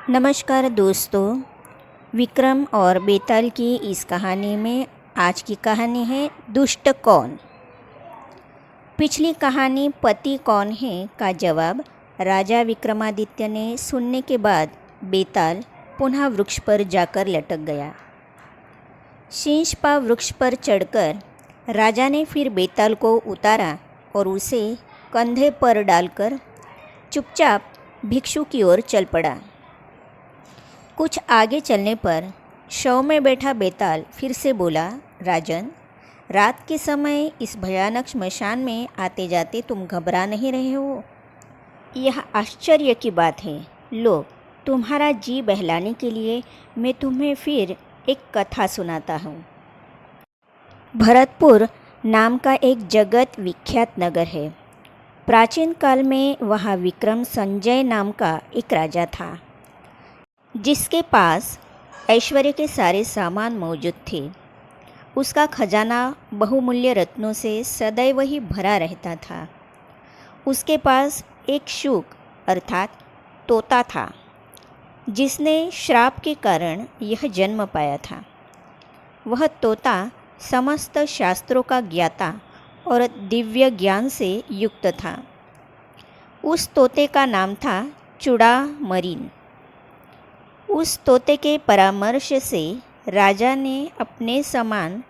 नमस्कार दोस्तों, विक्रम और बेताल की इस कहानी में आज की कहानी है दुष्ट कौन। पिछली कहानी पति कौन है का जवाब राजा विक्रमादित्य ने सुनने के बाद बेताल पुनः वृक्ष पर जाकर लटक गया। शींशपा वृक्ष पर चढ़कर राजा ने फिर बेताल को उतारा और उसे कंधे पर डालकर चुपचाप भिक्षु की ओर चल पड़ा। कुछ आगे चलने पर शव में बैठा बेताल फिर से बोला, राजन, रात के समय इस भयानक श्मशान में आते जाते तुम घबरा नहीं रहे हो? यह आश्चर्य की बात है। लो, तुम्हारा जी बहलाने के लिए मैं तुम्हें फिर एक कथा सुनाता हूँ। भरतपुर नाम का एक जगत विख्यात नगर है। प्राचीन काल में वहाँ विक्रम संजय नाम का एक राजा था, जिसके पास ऐश्वर्य के सारे सामान मौजूद थे। उसका खजाना बहुमूल्य रत्नों से सदैव ही भरा रहता था। उसके पास एक शुक अर्थात तोता था, जिसने श्राप के कारण यह जन्म पाया था। वह तोता समस्त शास्त्रों का ज्ञाता और दिव्य ज्ञान से युक्त था। उस तोते का नाम था चूड़ामणि। उस तोते के परामर्श से राजा ने अपने समान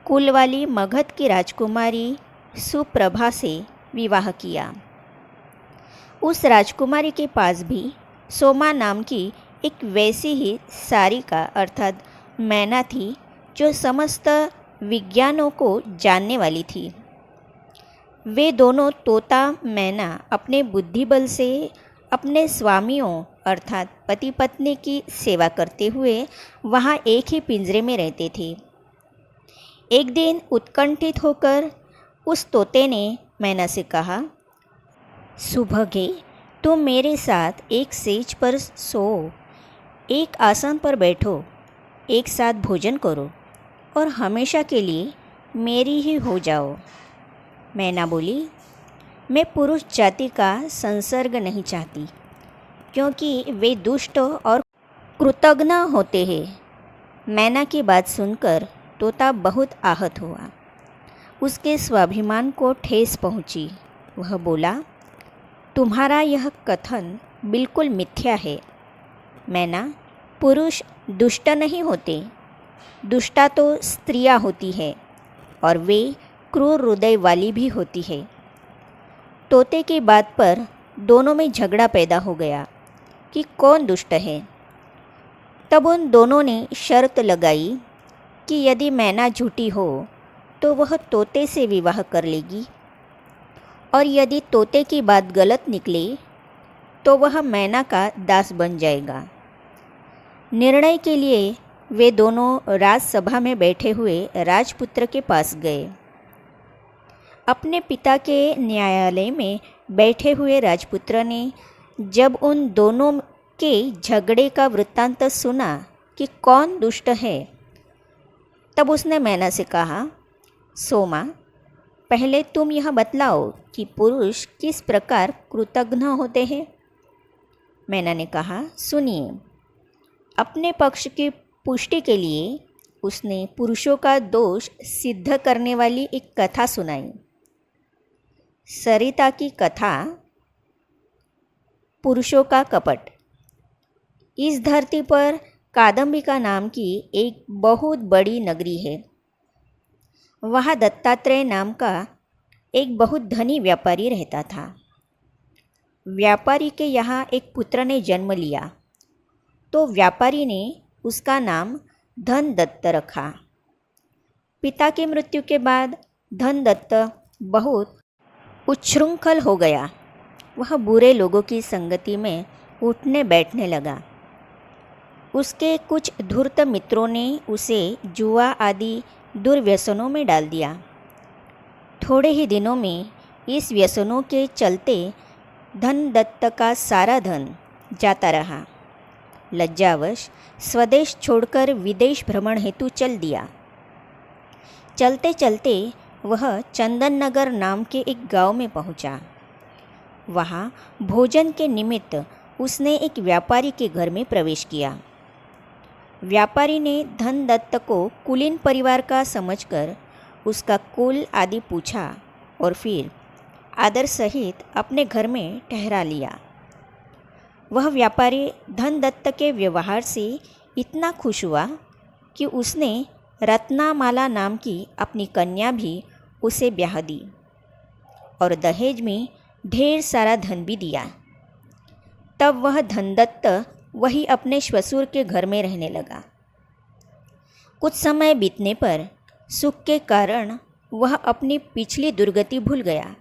कुल वाली मगध की राजकुमारी सुप्रभा से विवाह किया। उस राजकुमारी के पास भी सोमा नाम की एक वैसी ही सारिका अर्थात मैना थी, जो समस्त विज्ञानों को जानने वाली थी। वे दोनों तोता मैना अपने बुद्धिबल से अपने स्वामियों अर्थात पति पत्नी की सेवा करते हुए वहाँ एक ही पिंजरे में रहते थे। एक दिन उत्कंठित होकर उस तोते ने मैना से कहा, सुभगे, तुम मेरे साथ एक सेज पर सो, एक आसन पर बैठो, एक साथ भोजन करो और हमेशा के लिए मेरी ही हो जाओ। मैना बोली, मैं पुरुष जाति का संसर्ग नहीं चाहती, क्योंकि वे दुष्ट और कृतघ्न होते हैं। मैना की बात सुनकर तोता बहुत आहत हुआ। उसके स्वाभिमान को ठेस पहुंची। वह बोला, तुम्हारा यह कथन बिल्कुल मिथ्या है। मैना, पुरुष दुष्ट नहीं होते। दुष्टा तो स्त्रियां होती है और वे क्रूर हृदय वाली भी होती है। तोते की बात पर दोनों में झगड़ा पैदा हो गया कि कौन दुष्ट है। तब उन दोनों ने शर्त लगाई कि यदि मैना झूठी हो तो वह तोते से विवाह कर लेगी, और यदि तोते की बात गलत निकले तो वह मैना का दास बन जाएगा। निर्णय के लिए वे दोनों राजसभा में बैठे हुए राजपुत्र के पास गए। अपने पिता के न्यायालय में बैठे हुए राजपुत्र ने जब उन दोनों के झगड़े का वृत्तांत सुना कि कौन दुष्ट है, तब उसने मैना से कहा, सोमा, पहले तुम यह बतलाओ कि पुरुष किस प्रकार कृतघ्न होते हैं। मैना ने कहा, सुनिए। अपने पक्ष की पुष्टि के लिए उसने पुरुषों का दोष सिद्ध करने वाली एक कथा सुनाई। सरिता की कथा, पुरुषों का कपट। इस धरती पर कादम्बिका नाम की एक बहुत बड़ी नगरी है। वहाँ दत्तात्रेय नाम का एक बहुत धनी व्यापारी रहता था। व्यापारी के यहाँ एक पुत्र ने जन्म लिया, तो व्यापारी ने उसका नाम धनदत्त रखा। पिता की मृत्यु के बाद धनदत्त बहुत उच्छृंखल हो गया। वह बुरे लोगों की संगति में उठने बैठने लगा। उसके कुछ धूर्त मित्रों ने उसे जुआ आदि दुर्व्यसनों में डाल दिया। थोड़े ही दिनों में इस व्यसनों के चलते धनदत्त का सारा धन जाता रहा। लज्जावश स्वदेश छोड़कर विदेश भ्रमण हेतु चल दिया। चलते चलते वह चंदन नगर नाम के एक गांव में पहुंचा। वहाँ भोजन के निमित्त उसने एक व्यापारी के घर में प्रवेश किया। व्यापारी ने धनदत्त को कुलीन परिवार का समझकर उसका कुल आदि पूछा और फिर आदर सहित अपने घर में ठहरा लिया। वह व्यापारी धनदत्त के व्यवहार से इतना खुश हुआ कि उसने रत्नामाला नाम की अपनी कन्या भी उसे ब्याह दी और दहेज में ढेर सारा धन भी दिया। तब वह धनदत्त वही अपने श्वशुर के घर में रहने लगा। कुछ समय बीतने पर सुख के कारण वह अपनी पिछली दुर्गति भूल गया।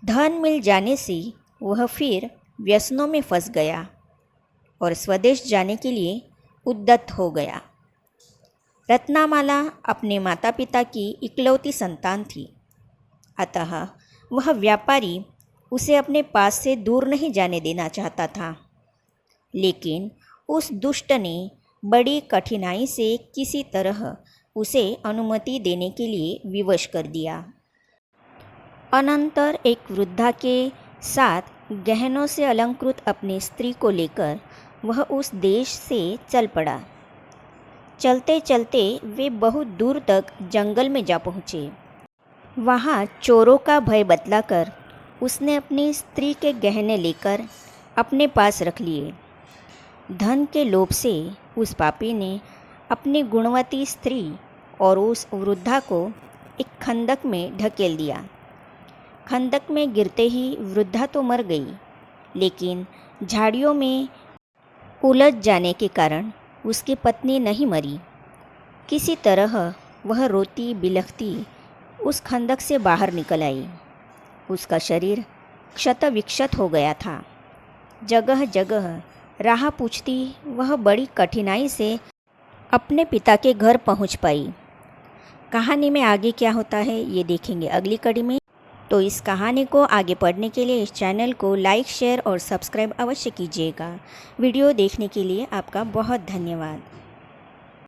धन मिल जाने से वह फिर व्यसनों में फंस गया और स्वदेश जाने के लिए उद्यत हो गया। रत्नामाला अपने माता पिता की इकलौती संतान थी, अतः वह व्यापारी उसे अपने पास से दूर नहीं जाने देना चाहता था। लेकिन उस दुष्ट ने बड़ी कठिनाई से किसी तरह उसे अनुमति देने के लिए विवश कर दिया। अनंतर एक वृद्धा के साथ गहनों से अलंकृत अपनी स्त्री को लेकर वह उस देश से चल पड़ा। चलते चलते वे बहुत दूर तक जंगल में जा पहुँचे। वहाँ चोरों का भय बतलाकर उसने अपनी स्त्री के गहने लेकर अपने पास रख लिए। धन के लोभ से उस पापी ने अपनी गुणवती स्त्री और उस वृद्धा को एक खंदक में ढकेल दिया। खंदक में गिरते ही वृद्धा तो मर गई, लेकिन झाड़ियों में उलझ जाने के कारण उसकी पत्नी नहीं मरी। किसी तरह वह रोती बिलखती उस खंदक से बाहर निकल आई। उसका शरीर क्षत विक्षत हो गया था। जगह जगह राह पूछती वह बड़ी कठिनाई से अपने पिता के घर पहुंच पाई। कहानी में आगे क्या होता है ये देखेंगे अगली कड़ी में। तो इस कहानी को आगे पढ़ने के लिए इस चैनल को लाइक, शेयर और सब्सक्राइब अवश्य कीजिएगा। वीडियो देखने के लिए आपका बहुत धन्यवाद।